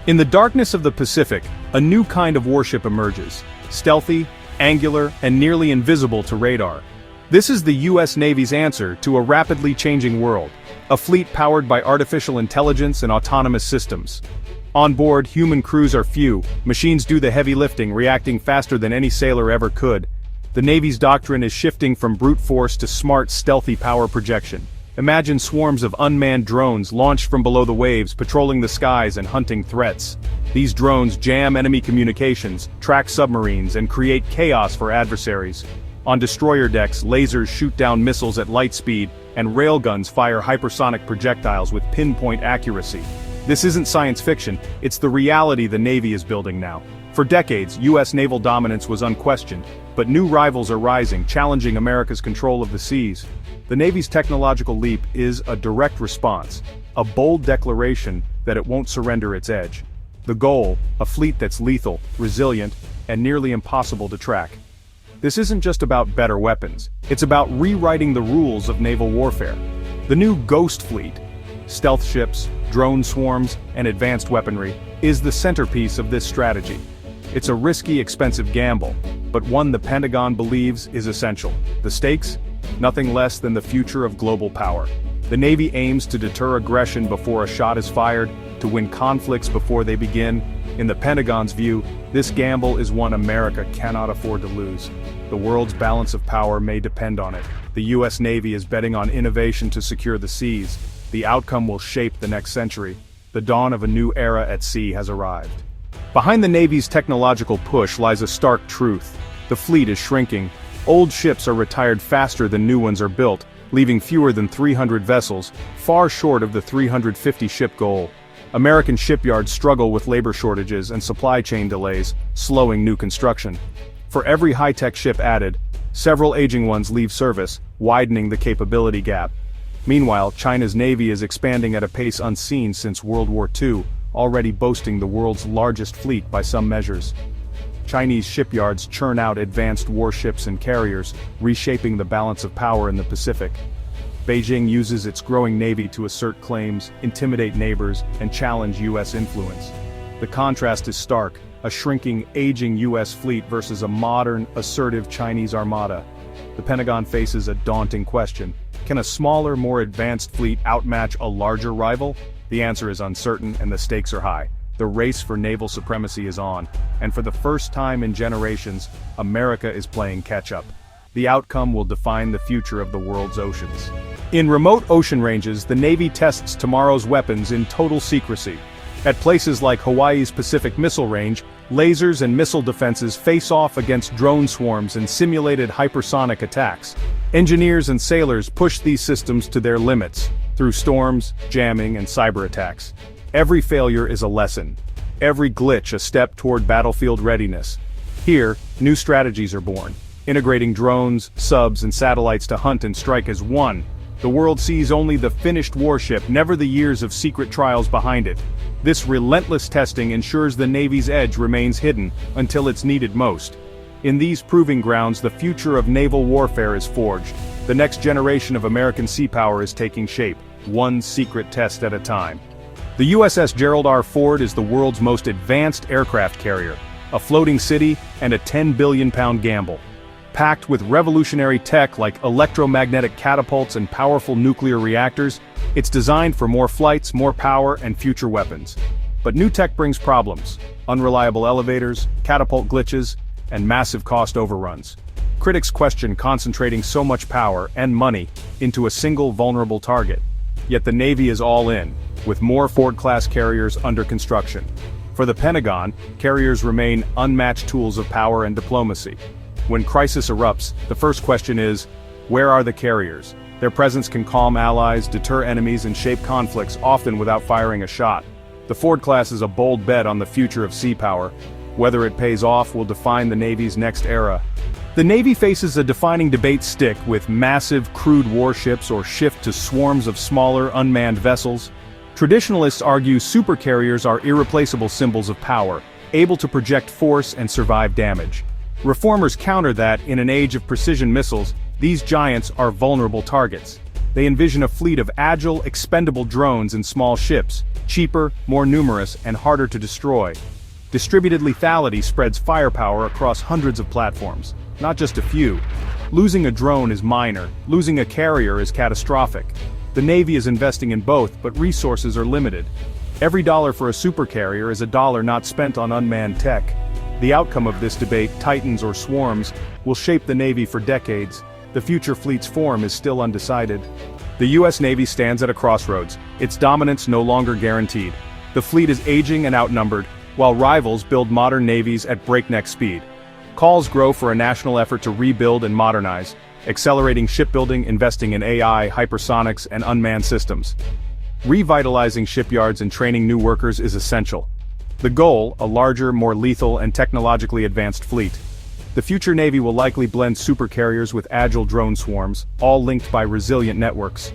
In the darkness of the Pacific, a new kind of warship emerges, stealthy, angular, and nearly invisible to radar. This is the US Navy's answer to a rapidly changing world, a fleet powered by artificial intelligence and autonomous systems. On board, human crews are few, machines do the heavy lifting, reacting faster than any sailor ever could. The Navy's doctrine is shifting from brute force to smart, stealthy power projection. Imagine swarms of unmanned drones launched from below the waves, patrolling the skies and hunting threats. These drones jam enemy communications, track submarines, and create chaos for adversaries. On destroyer decks, lasers shoot down missiles at light speed, and railguns fire hypersonic projectiles with pinpoint accuracy. This isn't science fiction, it's the reality the Navy is building now. For decades, US naval dominance was unquestioned, but new rivals are rising, challenging America's control of the seas. The Navy's technological leap is a direct response, a bold declaration that it won't surrender its edge. The goal, a fleet that's lethal, resilient, and nearly impossible to track. This isn't just about better weapons, it's about rewriting the rules of naval warfare. The new Ghost Fleet, stealth ships, drone swarms, and advanced weaponry, is the centerpiece of this strategy. It's a risky, expensive gamble, but one the Pentagon believes is essential. The stakes? Nothing less than the future of global power. The Navy aims to deter aggression before a shot is fired, to win conflicts before they begin. In the Pentagon's view, this gamble is one America cannot afford to lose. The world's balance of power may depend on it. The US Navy is betting on innovation to secure the seas. The outcome will shape the next century. The dawn of a new era at sea has arrived. Behind the Navy's technological push lies a stark truth. The fleet is shrinking. Old ships are retired faster than new ones are built, leaving fewer than 300 vessels, far short of the 350-ship goal. American shipyards struggle with labor shortages and supply chain delays, slowing new construction. For every high-tech ship added, several aging ones leave service, widening the capability gap. Meanwhile, China's Navy is expanding at a pace unseen since World War II, already boasting the world's largest fleet by some measures. Chinese shipyards churn out advanced warships and carriers, reshaping the balance of power in the Pacific. Beijing uses its growing navy to assert claims, intimidate neighbors, and challenge US influence. The contrast is stark, a shrinking, aging US fleet versus a modern, assertive Chinese armada. The Pentagon faces a daunting question. Can a smaller, more advanced fleet outmatch a larger rival? The answer is uncertain, and the stakes are high. The race for naval supremacy is on, and for the first time in generations, America is playing catch-up. The outcome will define the future of the world's oceans. In remote ocean ranges, the Navy tests tomorrow's weapons in total secrecy. At places like Hawaii's Pacific Missile Range, lasers and missile defenses face off against drone swarms and simulated hypersonic attacks. Engineers and sailors push these systems to their limits, through storms, jamming, and cyber attacks. Every failure is a lesson. Every glitch a step toward battlefield readiness. Here, new strategies are born, integrating drones, subs, and satellites to hunt and strike as one. The world sees only the finished warship, never the years of secret trials behind it. This relentless testing ensures the Navy's edge remains hidden until it's needed most. In these proving grounds, the future of naval warfare is forged. The next generation of American sea power is taking shape, one secret test at a time. The USS Gerald R. Ford is the world's most advanced aircraft carrier, a floating city, and a 10 billion-pound gamble. Packed with revolutionary tech like electromagnetic catapults and powerful nuclear reactors, it's designed for more flights, more power, and future weapons. But new tech brings problems: unreliable elevators, catapult glitches, and massive cost overruns. Critics question concentrating so much power and money into a single vulnerable target. Yet the Navy is all in, with more Ford-class carriers under construction. For the Pentagon, carriers remain unmatched tools of power and diplomacy. When crisis erupts, the first question is, where are the carriers? Their presence can calm allies, deter enemies, and shape conflicts, often without firing a shot. The Ford class is a bold bet on the future of sea power. Whether it pays off will define the Navy's next era. The Navy faces a defining debate: stick with massive crewed warships or shift to swarms of smaller, unmanned vessels. Traditionalists argue supercarriers are irreplaceable symbols of power, able to project force and survive damage. Reformers counter that, in an age of precision missiles, these giants are vulnerable targets. They envision a fleet of agile, expendable drones and small ships, cheaper, more numerous, and harder to destroy. Distributed lethality spreads firepower across hundreds of platforms, not just a few. Losing a drone is minor, losing a carrier is catastrophic. The Navy is investing in both, but resources are limited. Every dollar for a supercarrier is a dollar not spent on unmanned tech. The outcome of this debate, Titans or swarms, will shape the Navy for decades. The future fleet's form is still undecided. The U.S. Navy stands at a crossroads, its dominance no longer guaranteed. The fleet is aging and outnumbered, while rivals build modern navies at breakneck speed. Calls grow for a national effort to rebuild and modernize, accelerating shipbuilding, investing in AI, hypersonics, and unmanned systems. Revitalizing shipyards and training new workers is essential. The goal, a larger, more lethal, and technologically advanced fleet. The future Navy will likely blend supercarriers with agile drone swarms, all linked by resilient networks.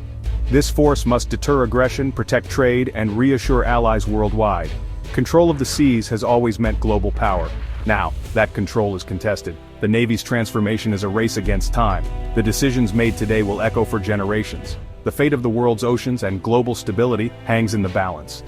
This force must deter aggression, protect trade, and reassure allies worldwide. Control of the seas has always meant global power. Now, that control is contested. The Navy's transformation is a race against time. The decisions made today will echo for generations. The fate of the world's oceans and global stability hangs in the balance.